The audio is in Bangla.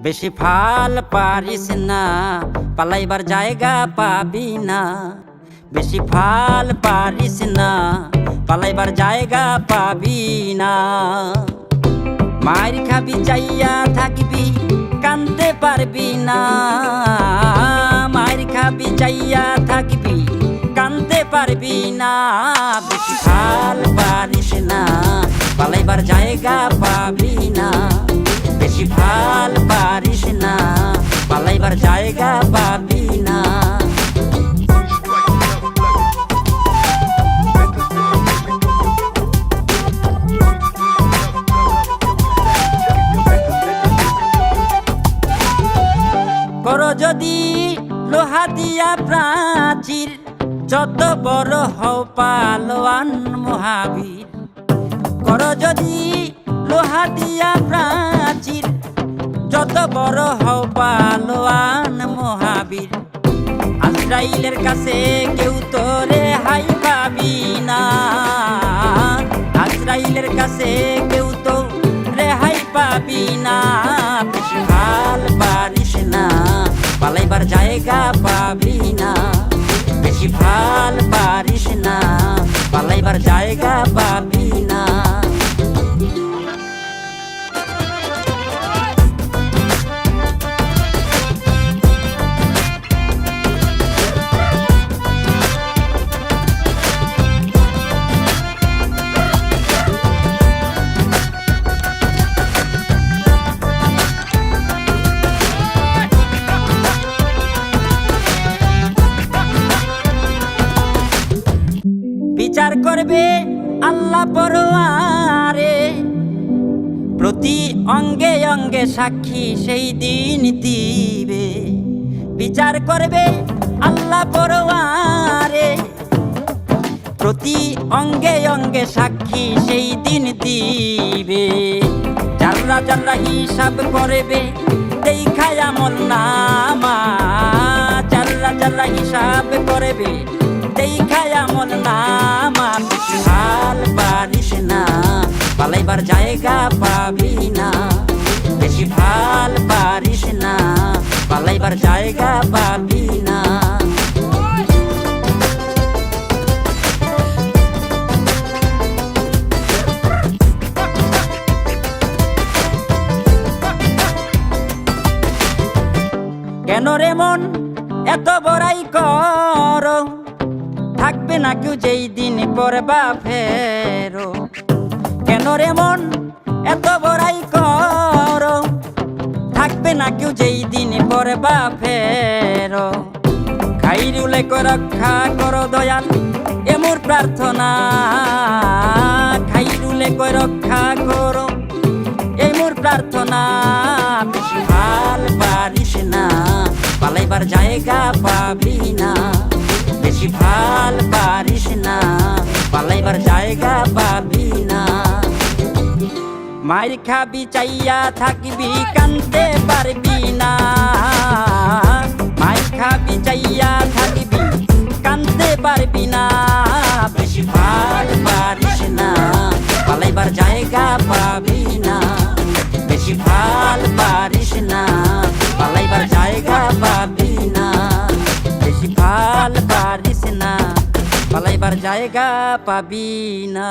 বেশি ফাল পারিস না, পালাইবার জায়গা পাবি না। বেশি ফাল পারিস না, পালাইবার জায়গা পাবি না। মার খাবি চাইয়া থাকবি, কানতে পারবি না। মার খাবি চাইয়া থাকবি, কানতে পারবি না। বেশি ফাল পারিস না, পালাইবার জায়গা পাবি না। বেশি ফাল পারিস না, পালাইবার জায়গা পাবি না। করো যদি লোহা দিয়া প্রাচীর, যত বড় হও পালোয়ান মহাবীর। করো যদি লোহা দিয়া প্রাচীর, যত বড় হও পালোয়ান মহাবীর। আজরাইলের কাছে কেউ তো রেহাই পাবি না। আজরাইলের কাছে কেউ তো রেহাই পাবি না। বেশি ফাল পারিস না, পালাইবার জায়গা পাবি না। বেশি ফাল পারিস না, পালাইবার জায়গা পাবি না। বিচার করবে আল্লাহ পরোয়ারে, প্রতি অঙ্গে অঙ্গে সাক্ষী সেই দিন দিবে। বিচার করবে আল্লাহ পরোয়ারে, প্রতি অঙ্গে অঙ্গে সাক্ষী সেই দিন দিবে। যারা যারা হিসাব করবে দেখায় আমল নামা। যারা যারা হিসাব করবে দেখায় আমল নামা। বেশি ফাল পারিস না, পালাইবার জায়গা পাবি না। বেশি ফাল পারিস না, পালাইবার জায়গা পাবি না। কেন রে মন এত বড়াই করো, থাকবে না কেউ যেই দিন পরবা ফেরো। কেন রে মন এত বড়াই করো, থাকবে না কেউ যেই দিন পরবা ফেরো। খাইরুলে রক্ষা করো দয়াল এ মোর প্রার্থনা। খাইরুলে রক্ষা করো এই মোর প্রার্থনা। বেশি ফাল পারিস না, পালাইবার জায়গা পাবি না। বেশি ফাল পারিস না, পালাইবার জায়গা পাবি না। মার খাবি চাইয়া থাকবি, কানতে পারবি না। মার খাবি চাইয়া থাকবি, কানতে পারবি না। বেশি ফাল পারিস না, পালাইবার জায়গা পাবি না। বেশি ফাল পারিস না, পালাইবার জায়গা পাবি না। বেশি ফাল পারিস না, পালাইবার জায়গা পাবি না।